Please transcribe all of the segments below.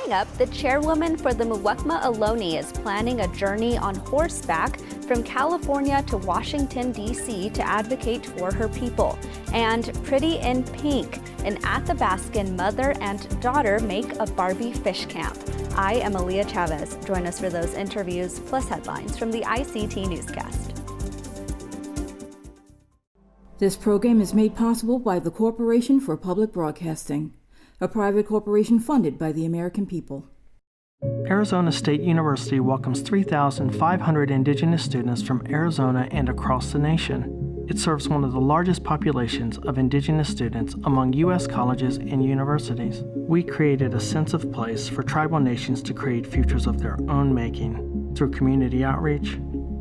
Coming up, the chairwoman for the Muwekma Ohlone is planning a journey on horseback from California to Washington, D.C. to advocate for her people. And Pretty in Pink, an Athabascan mother and daughter make a Barbie fish camp. I am Aaliyah Chavez. Join us for those interviews plus headlines from the ICT Newscast. This program is made possible by the Corporation for Public Broadcasting, a private corporation funded by the American people. Arizona State University welcomes 3,500 Indigenous students from Arizona and across the nation. It serves one of the largest populations of Indigenous students among U.S. colleges and universities. We created a sense of place for tribal nations to create futures of their own making through community outreach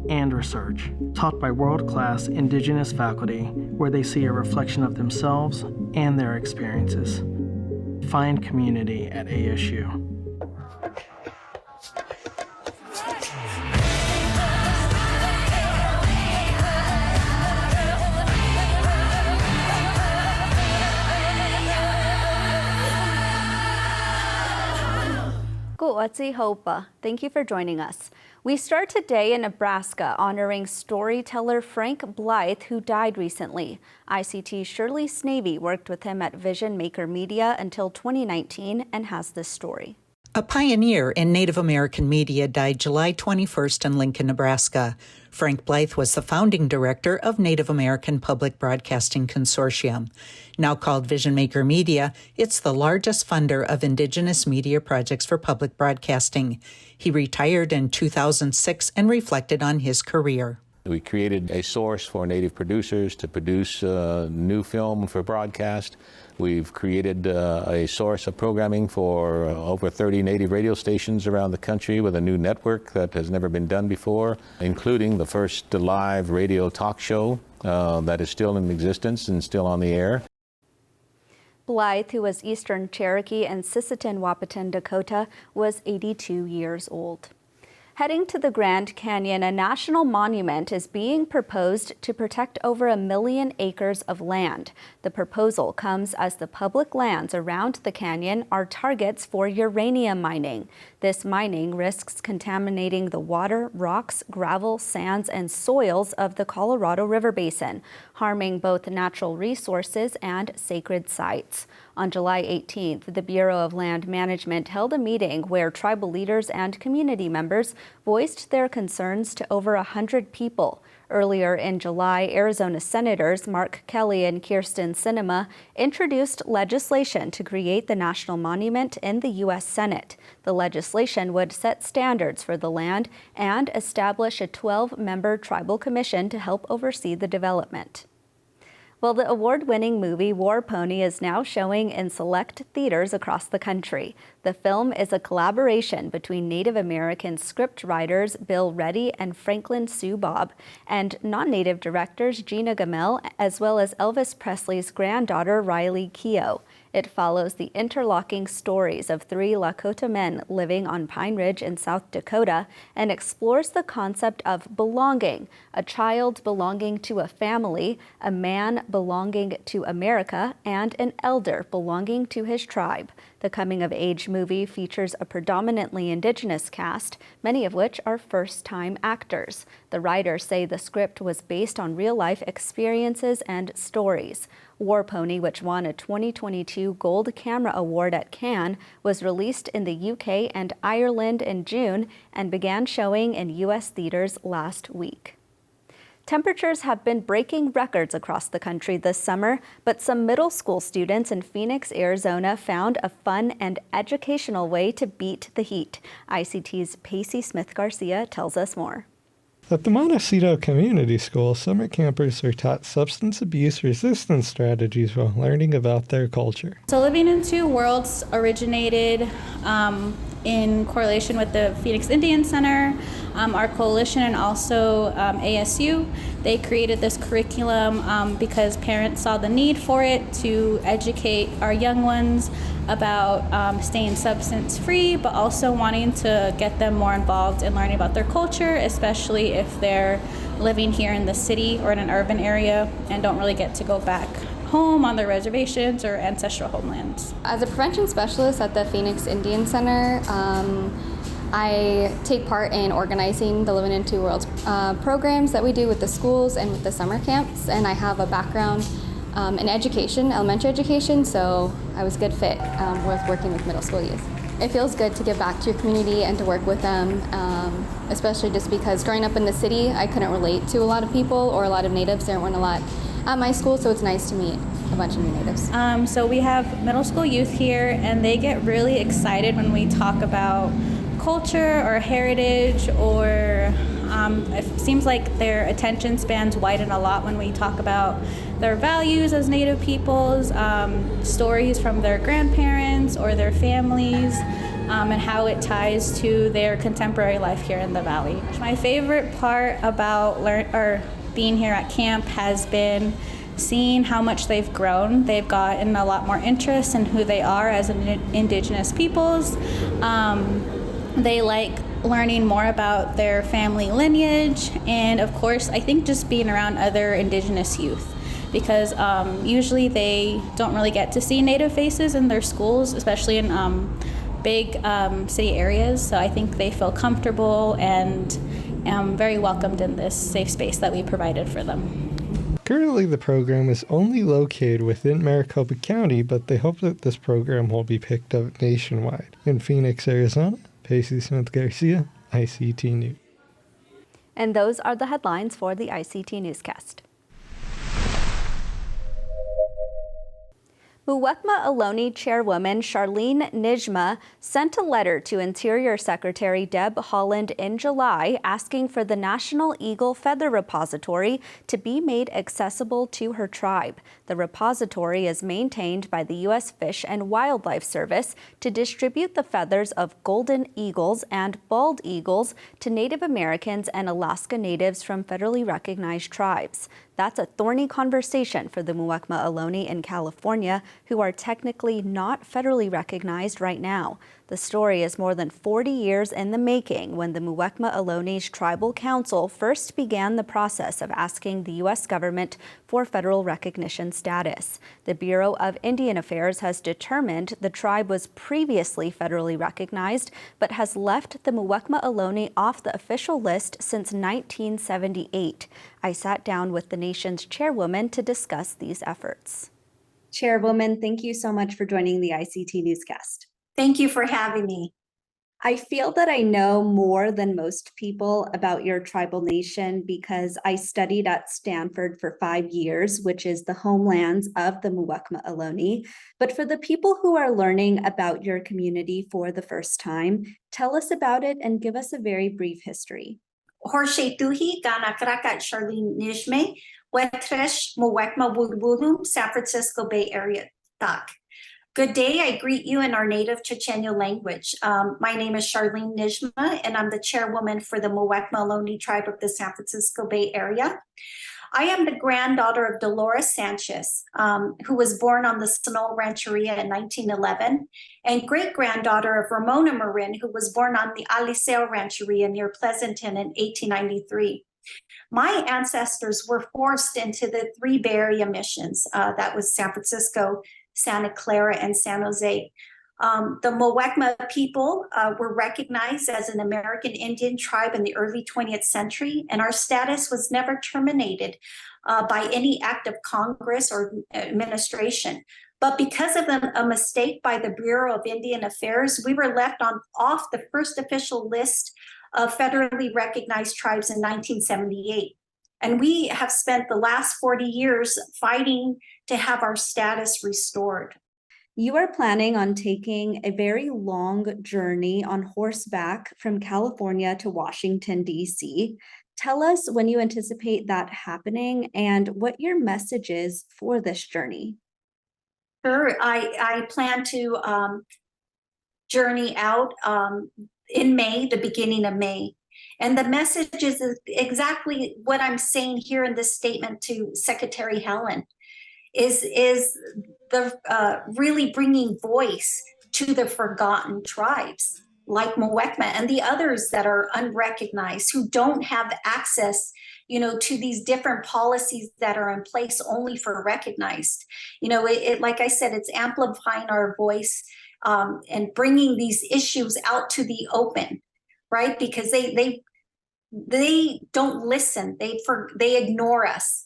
and research, taught by world-class Indigenous faculty where they see a reflection of themselves and their experiences. Find community at ASU. Thank you for joining us. We start today in Nebraska honoring storyteller Frank Blythe, who died recently. ICT's Shirley Snavy worked with him at Vision Maker Media until 2019 and has this story. A pioneer in Native American media died July 21st in Lincoln, Nebraska. Frank Blythe was the founding director of Native American Public Broadcasting Consortium. Now called Vision Maker Media, it's the largest funder of Indigenous media projects for public broadcasting. He retired in 2006 and reflected on his career. We created a source for Native producers to produce new film for broadcast. We've created a source of programming for over 30 Native radio stations around the country with a new network that has never been done before, including the first live radio talk show that is still in existence and still on the air. Blythe, who was Eastern Cherokee and Sisseton Wahpeton Dakota, was 82 years old. Heading to the Grand Canyon, a national monument is being proposed to protect over 1 million acres of land. The proposal comes as the public lands around the canyon are targets for uranium mining. This mining risks contaminating the water, rocks, gravel, sands, and soils of the Colorado River Basin, harming both natural resources and sacred sites. On July 18th, the Bureau of Land Management held a meeting where tribal leaders and community members voiced their concerns to over 100 people. Earlier in July, Arizona Senators Mark Kelly and Kyrsten Sinema introduced legislation to create the national monument in the U.S. Senate. The legislation would set standards for the land and establish a 12-member tribal commission to help oversee the development. Well, the award-winning movie War Pony is now showing in select theaters across the country. The film is a collaboration between Native American script writers Bill Reddy and Franklin Sue Bob and non-Native directors Gina Gamel, as well as Elvis Presley's granddaughter Riley Keough. It follows the interlocking stories of 3 Lakota men living on Pine Ridge in South Dakota and explores the concept of belonging, a child belonging to a family, a man belonging to America, and an elder belonging to his tribe. The coming-of-age movie features a predominantly Indigenous cast, many of which are first-time actors. The writers say the script was based on real-life experiences and stories. War Pony, which won a 2022 Gold Camera Award at Cannes, was released in the UK and Ireland in June and began showing in U.S. theaters last week. Temperatures have been breaking records across the country this summer, but some middle school students in Phoenix, Arizona found a fun and educational way to beat the heat. ICT's Pacey Smith-Garcia tells us more. At the Montecito Community School, summer campers are taught substance abuse resistance strategies while learning about their culture. So Living in Two Worlds originated in correlation with the Phoenix Indian Center, our coalition, and also ASU. They created this curriculum because parents saw the need for it to educate our young ones about staying substance free, but also wanting to get them more involved in learning about their culture, especially if they're living here in the city or in an urban area and don't really get to go back home, on their reservations, or ancestral homelands. As a prevention specialist at the Phoenix Indian Center, I take part in organizing the Living in Two Worlds programs that we do with the schools and with the summer camps, and I have a background in education, elementary education, so I was a good fit with working with middle school youth. It feels good to give back to your community and to work with them, especially just because growing up in the city, I couldn't relate to a lot of people or a lot of natives. There weren't a lot at my school, so it's nice to meet a bunch of new natives. So we have middle school youth here, and they get really excited when we talk about culture or heritage, or it seems like their attention spans widen a lot when we talk about their values as Native peoples, stories from their grandparents or their families, and how it ties to their contemporary life here in the Valley. My favorite part about being here at camp has been seeing how much they've grown. They've gotten a lot more interest in who they are as Indigenous peoples. They like learning more about their family lineage, and of course, I think just being around other Indigenous youth, because usually they don't really get to see Native faces in their schools, especially in big city areas. So I think they feel comfortable and very welcomed in this safe space that we provided for them. Currently, the program is only located within Maricopa County, but they hope that this program will be picked up nationwide. In Phoenix, Arizona, Pacey Smith-Garcia, ICT News. And those are the headlines for the ICT Newscast. Muwekma Ohlone chairwoman Charlene Nijma sent a letter to Interior Secretary Deb Haaland in July asking for the National Eagle Feather Repository to be made accessible to her tribe. The repository is maintained by the U.S. Fish and Wildlife Service to distribute the feathers of golden eagles and bald eagles to Native Americans and Alaska Natives from federally recognized tribes. That's a thorny conversation for the Muwekma Ohlone in California, who are technically not federally recognized right now. The story is more than 40 years in the making when the Muwekma Ohlone's Tribal Council first began the process of asking the U.S. government for federal recognition status. The Bureau of Indian Affairs has determined the tribe was previously federally recognized, but has left the Muwekma Ohlone off the official list since 1978. I sat down with the nation's chairwoman to discuss these efforts. Chairwoman, thank you so much for joining the ICT Newscast. Thank you for having me. I feel that I know more than most people about your tribal nation because I studied at Stanford for 5 years, which is the homelands of the Muwekma Ohlone. But for the people who are learning about your community for the first time, tell us about it and give us a very brief history. Horshay Tuhi, Gana Krakat Charlene Nijme, Wetresh Muwekma Ohlone, San Francisco Bay Area, Tak. Good day, I greet you in our native Chochenyo language. My name is Charlene Nijma, and I'm the chairwoman for the Muwekma Ohlone tribe of the San Francisco Bay Area. I am the granddaughter of Dolores Sanchez, who was born on the Sonoma Rancheria in 1911, and great-granddaughter of Ramona Marin, who was born on the Aliseo Rancheria near Pleasanton in 1893. My ancestors were forced into the 3 Bay Area missions. That was San Francisco, Santa Clara, and San Jose. The Muwekma people were recognized as an American Indian tribe in the early 20th century, and our status was never terminated by any act of Congress or administration. But because of a mistake by the Bureau of Indian Affairs, we were left off the first official list of federally recognized tribes in 1978. And we have spent the last 40 years fighting to have our status restored. You are planning on taking a very long journey on horseback from California to Washington, D.C. Tell us when you anticipate that happening and what your message is for this journey. Sure, I plan to journey out in May, the beginning of May. And the message is exactly what I'm saying here in this statement to Secretary Helen, is the really bringing voice to the forgotten tribes like Muwekma and the others that are unrecognized, who don't have access to these different policies that are in place only for recognized. Like I said, it's amplifying our voice and bringing these issues out to the open, right? Because they don't listen. They ignore us.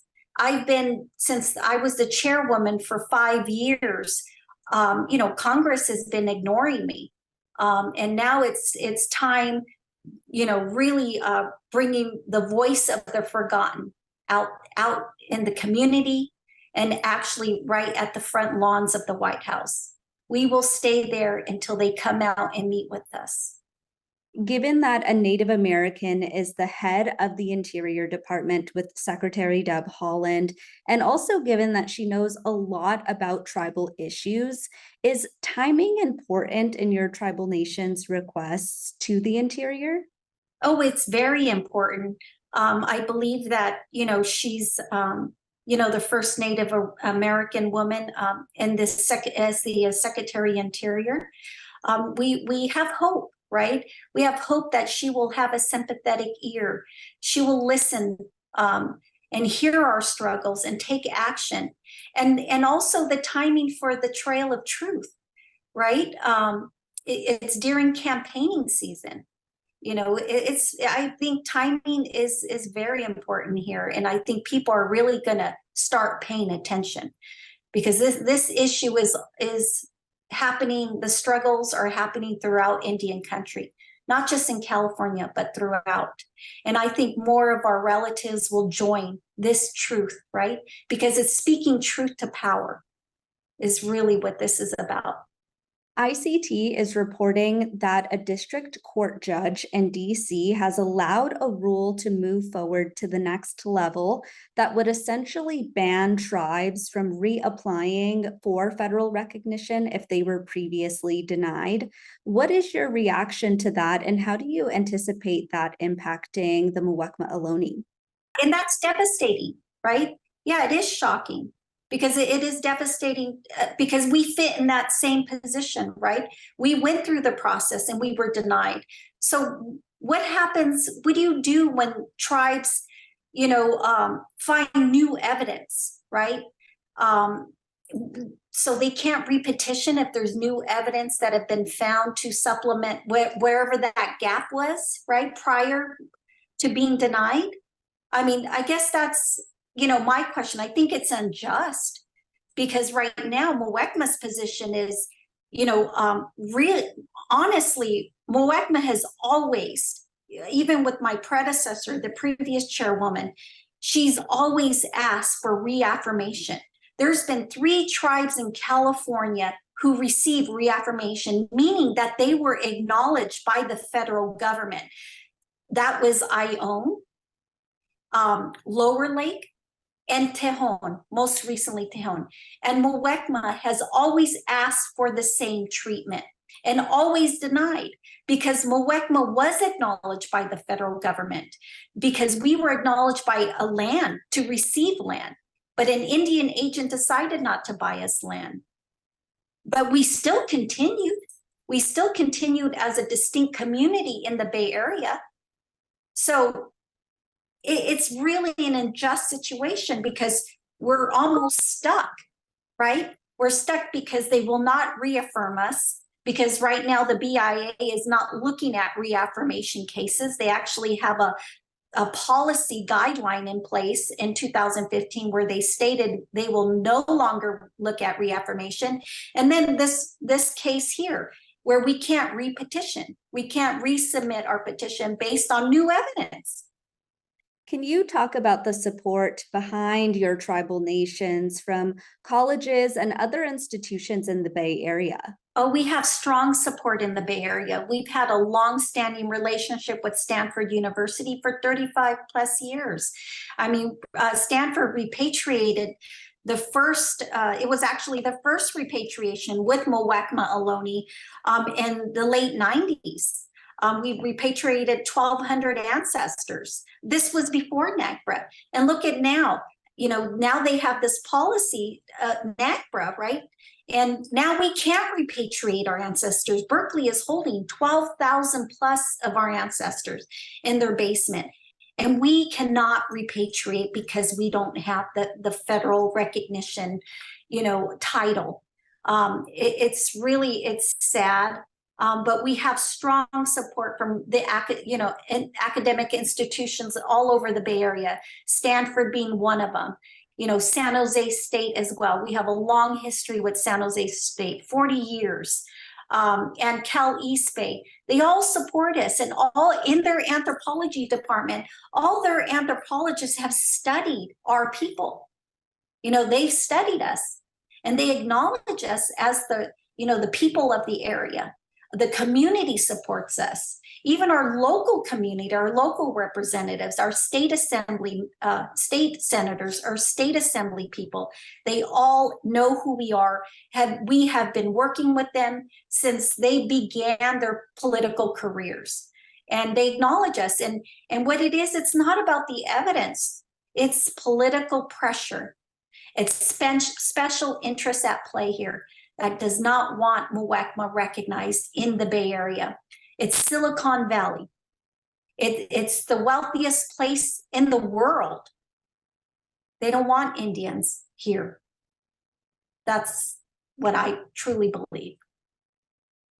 Since I was the chairwoman for 5 years, Congress has been ignoring me. And now it's time, really bringing the voice of the forgotten out in the community and actually right at the front lawns of the White House. We will stay there until they come out and meet with us. Given that a Native American is the head of the Interior Department with Secretary Deb Haaland, and also given that she knows a lot about tribal issues, is timing important in your tribal nation's requests to the Interior? Oh, it's very important. I believe that, she's, the first Native American woman as the Secretary Interior. We have hope. Right? We have hope that she will have a sympathetic ear. She will listen and hear our struggles and take action. And also the timing for the Trail of Truth, right? It's during campaigning season. I think timing is very important here. And I think people are really gonna start paying attention because this issue is happening. The struggles are happening throughout Indian country, not just in California, but throughout. And I think more of our relatives will join this truth, right? Because it's speaking truth to power is really what this is about. ICT is reporting that a district court judge in D.C. has allowed a rule to move forward to the next level that would essentially ban tribes from reapplying for federal recognition if they were previously denied. What is your reaction to that, and how do you anticipate that impacting the Muwekma Ohlone? And that's devastating, right? Yeah, it is shocking. Because it is devastating because we fit in that same position, right? We went through the process and we were denied. So what happens, what do you do when tribes, find new evidence, right? So they can't repetition if there's new evidence that have been found to supplement wherever that gap was, right? Prior to being denied. I mean, I guess that's, my question. I think it's unjust because right now Muwekma's position is, really, honestly, Muwekma has always, even with my predecessor, the previous chairwoman, she's always asked for reaffirmation. There's been 3 tribes in California who received reaffirmation, meaning that they were acknowledged by the federal government. That was Ione, Lower Lake, and Tejon, most recently Tejon. And Muwekma has always asked for the same treatment and always denied because Muwekma was acknowledged by the federal government because we were acknowledged by a land to receive land, but an Indian agent decided not to buy us land. But we still continued. We still continued as a distinct community in the Bay Area. So it's really an unjust situation because we're almost stuck, right? We're stuck because they will not reaffirm us because right now the BIA is not looking at reaffirmation cases. They actually have a policy guideline in place in 2015 where they stated they will no longer look at reaffirmation. And then this case here where we can't repetition. We can't resubmit our petition based on new evidence. Can you talk about the support behind your tribal nations from colleges and other institutions in the Bay Area? Oh, we have strong support in the Bay Area. We've had a long-standing relationship with Stanford University for 35 plus years. I mean, Stanford repatriated the first, it was actually the first repatriation with Muwekma Ohlone in the late 90s. We repatriated 1,200 ancestors. This was before NAGPRA. And look at now, now they have this policy, NAGPRA, right? And now we can't repatriate our ancestors. Berkeley is holding 12,000 plus of our ancestors in their basement. And we cannot repatriate because we don't have the federal recognition, title. It's sad. But we have strong support from the academic institutions all over the Bay Area, Stanford being one of them, San Jose State as well. We have a long history with San Jose State, 40 years. And Cal East Bay, they all support us, and all in their anthropology department, all their anthropologists have studied our people. They've studied us, and they acknowledge us as the people of the area. The community supports us. Even our local community, our local representatives, our state assembly, state senators, our state assembly people, they all know who we are. We have been working with them since they began their political careers. And they acknowledge us. And what it is, it's not about the evidence. It's political pressure. It's special interests at play here that does not want Muwekma recognized in the Bay Area. It's Silicon Valley. It's the wealthiest place in the world. They don't want Indians here. That's what I truly believe.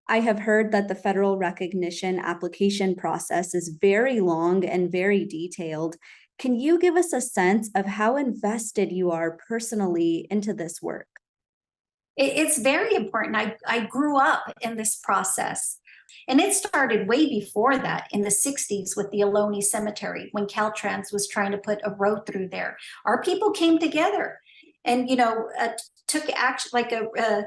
I have heard that the federal recognition application process is very long and very detailed. Can you give us a sense of how invested you are personally into this work? It's very important. I grew up in this process, and it started way before that in the 60s with the Ohlone Cemetery when Caltrans was trying to put a road through there. Our people came together and, took action, like a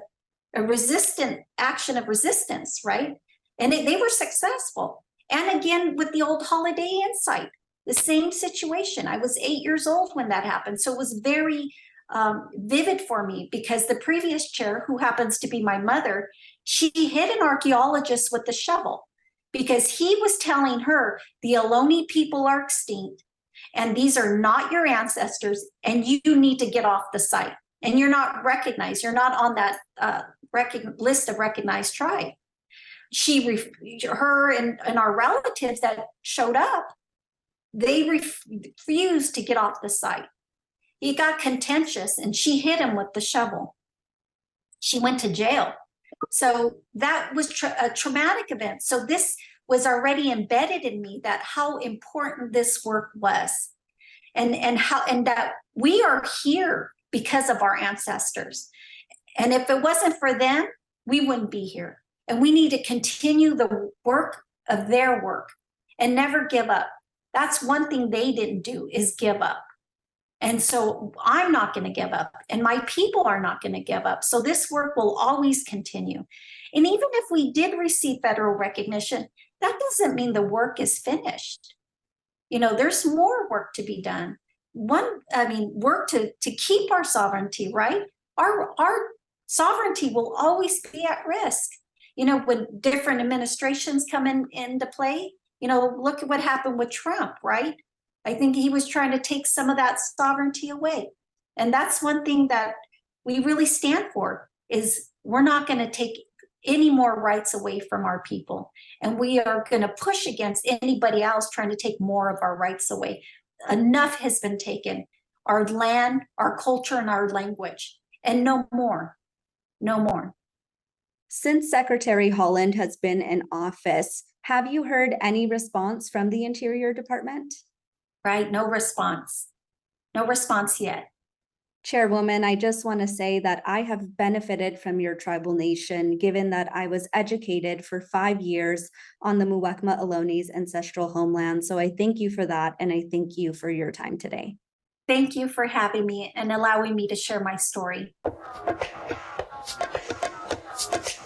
resistant action of resistance, right? And they were successful. And again, with the old Holiday Inn site, the same situation. I was 8 years old when that happened. So it was very vivid for me because the previous chair, who happens to be my mother, she hit an archaeologist with the shovel because he was telling her the Ohlone people are extinct and these are not your ancestors and you need to get off the site and you're not recognized. You're not on that list of recognized tribe. Her and our relatives that showed up, they refused to get off the site. He got contentious and she hit him with the shovel. She went to jail. So that was a traumatic event. So this was already embedded in me, that how important this work was and that we are here because of our ancestors. And if it wasn't for them, we wouldn't be here. And we need to continue the work of their work and never give up. That's one thing they didn't do, is give up. And so I'm not going to give up, and my people are not going to give up. So this work will always continue. And even if we did receive federal recognition, that doesn't mean the work is finished. There's more work to be done. Work to keep our sovereignty, right? Our sovereignty will always be at risk. When different administrations come into play, look at what happened with Trump, right? I think he was trying to take some of that sovereignty away. And that's one thing that we really stand for, is we're not going to take any more rights away from our people. And we are going to push against anybody else trying to take more of our rights away. Enough has been taken. Our land, our culture, and our language. And no more. No more. Since Secretary Haaland has been in office, have you heard any response from the Interior Department? Right? No response. No response yet. Chairwoman, I just want to say that I have benefited from your tribal nation, given that I was educated for 5 years on the Muwekma Ohlone's ancestral homeland. So I thank you for that, and I thank you for your time today. Thank you for having me and allowing me to share my story.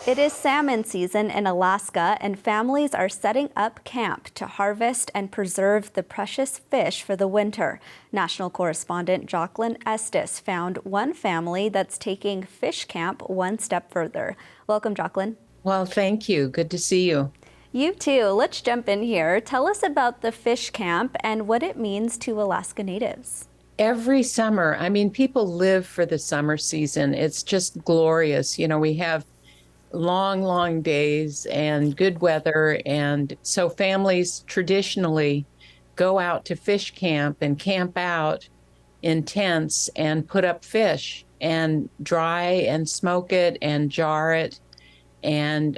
It is salmon season in Alaska, and families are setting up camp to harvest and preserve the precious fish for the winter. National correspondent Jacqueline Estes found one family that's taking fish camp one step further. Welcome, Jacqueline. Well, thank you. Good to see you. You too. Let's jump in here. Tell us about the fish camp and what it means to Alaska Natives. Every summer, people live for the summer season. It's just glorious. We have long days and good weather. And so families traditionally go out to fish camp and camp out in tents and put up fish and dry and smoke it and jar it and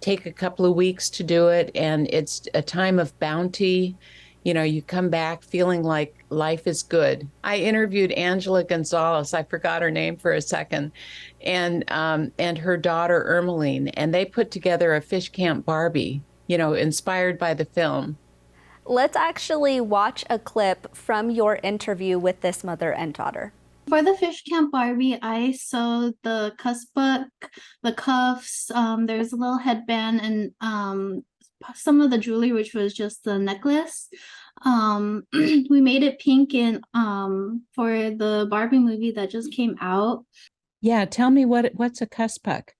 take a couple of weeks to do it. And it's a time of bounty. You know, you come back feeling like life is good. I interviewed Angela Gonzalez, I forgot her name for a second, and her daughter Ermeline, and they put together a fish camp Barbie, you know, inspired by the film. Let's actually watch a clip from your interview with this mother and daughter. For the fish camp Barbie, I sewed the cussbook, the cuffs, there's a little headband, and some of the jewelry, which was just the necklace. We made it pink and for the Barbie movie that just came out. Yeah, tell me what's a cussbuck?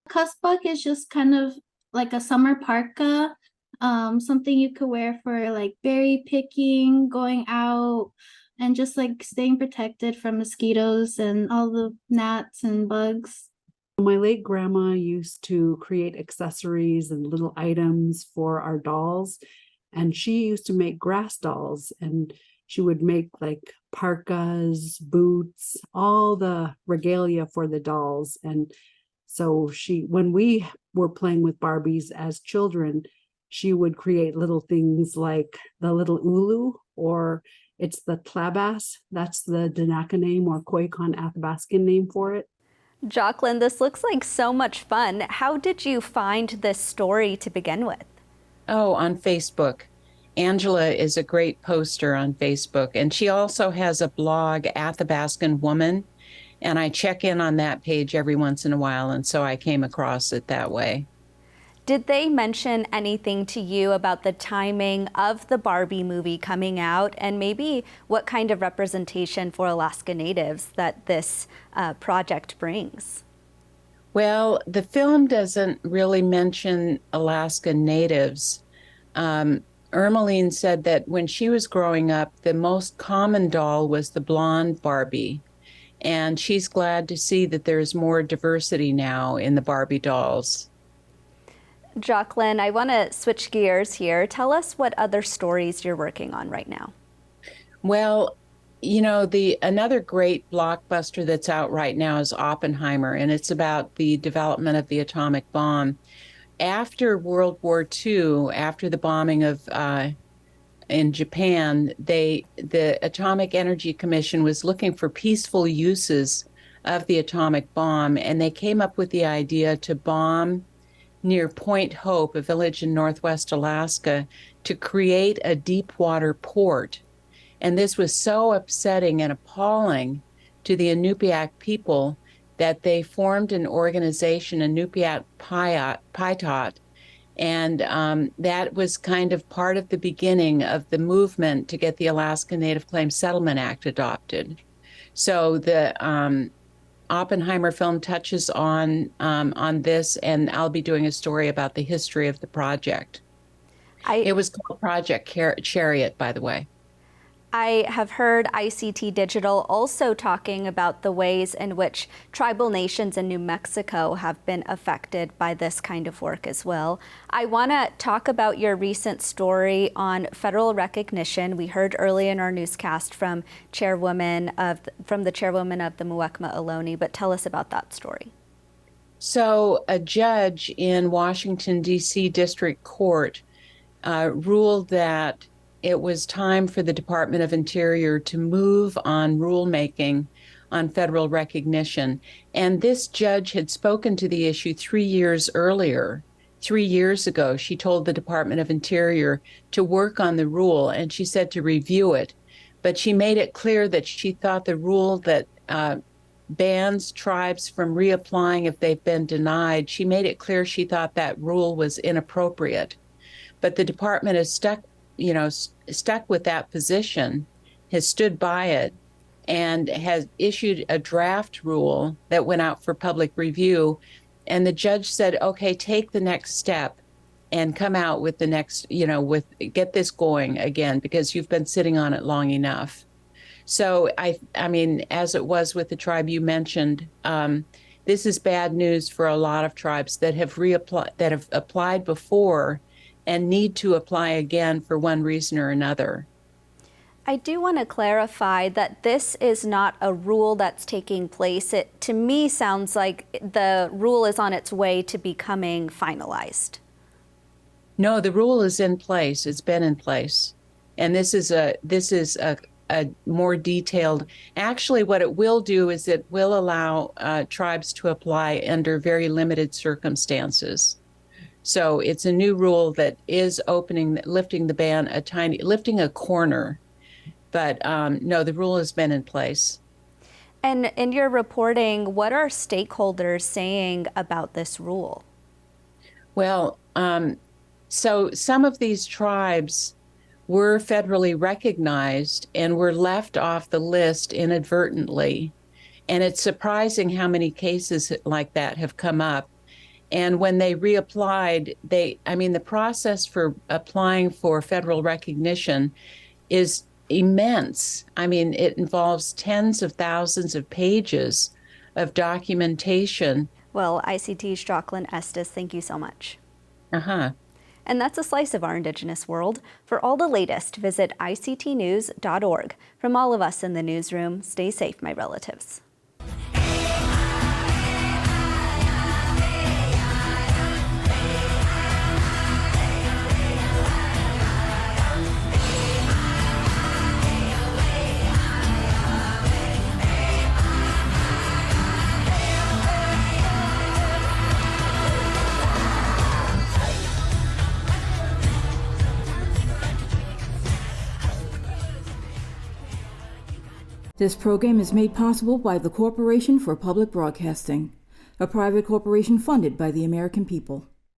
Cussbuck is just kind of like a summer parka, something you could wear for like berry picking, going out, and just like staying protected from mosquitoes and all the gnats and bugs. My late grandma used to create accessories and little items for our dolls, and she used to make grass dolls, and she would make like parkas, boots, all the regalia for the dolls. And so when we were playing with Barbies as children, she would create little things like the little ulu, or it's the tlabas. That's the Danaka name, or Koyukon Athabascan name for it. Jacqueline, this looks like so much fun. How did you find this story to begin with? Oh, on Facebook. Angela is a great poster on Facebook, and she also has a blog, Athabascan Woman, and I check in on that page every once in a while, and so I came across it that way. Did they mention anything to you about the timing of the Barbie movie coming out, and maybe what kind of representation for Alaska Natives that this project brings? Well, the film doesn't really mention Alaska Natives. Ermeline said that when she was growing up, the most common doll was the blonde Barbie, and she's glad to see that there's more diversity now in the Barbie dolls. Jacqueline, I want to switch gears here. Tell us what other stories you're working on right now. Well, you know, another great blockbuster that's out right now is Oppenheimer, and it's about the development of the atomic bomb. After World War II, after the bombing of in Japan, the Atomic Energy Commission was looking for peaceful uses of the atomic bomb, and they came up with the idea to bomb near Point Hope, a village in northwest Alaska, to create a deep water port. And this was so upsetting and appalling to the Inupiaq people that they formed an organization, Inupiaq Paitot, and that was kind of part of the beginning of the movement to get the Alaska Native Claims Settlement Act adopted. So the Oppenheimer film touches on this, and I'll be doing a story about the history of the project. It was called Project Chariot, by the way. I have heard ICT Digital also talking about the ways in which tribal nations in New Mexico have been affected by this kind of work as well. I want to talk about your recent story on federal recognition. We heard early in our newscast from the chairwoman of the Muwekma Ohlone, but tell us about that story. So a judge in Washington, D.C. District Court ruled that it was time for the Department of Interior to move on rulemaking on federal recognition. And this judge had spoken to the issue 3 years earlier. 3 years ago, she told the Department of Interior to work on the rule, and she said to review it. But she made it clear that she thought the rule that bans tribes from reapplying if they've been denied, she made it clear she thought that rule was inappropriate. But the department is stuck with that position, has stood by it, and has issued a draft rule that went out for public review. And the judge said, okay, take the next step and come out with the next, get this going again, because you've been sitting on it long enough. So I mean, as it was with the tribe you mentioned, this is bad news for a lot of tribes that have applied before and need to apply again for one reason or another. I do want to clarify that this is not a rule that's taking place. It, to me, sounds like the rule is on its way to becoming finalized. No, the rule is in place. It's been in place. And this is a more detailed, actually what it will do is it will allow tribes to apply under very limited circumstances. So it's a new rule that is lifting the ban lifting a corner. But no, the rule has been in place. And in your reporting, what are stakeholders saying about this rule? Well, so some of these tribes were federally recognized and were left off the list inadvertently. And it's surprising how many cases like that have come up. And when they reapplied, the process for applying for federal recognition is immense. I mean, it involves tens of thousands of pages of documentation. Well, ICT's Jacqueline Estes, thank you so much. Uh-huh. And that's a slice of our Indigenous world. For all the latest, visit ictnews.org. From all of us in the newsroom, stay safe, my relatives. This program is made possible by the Corporation for Public Broadcasting, a private corporation funded by the American people.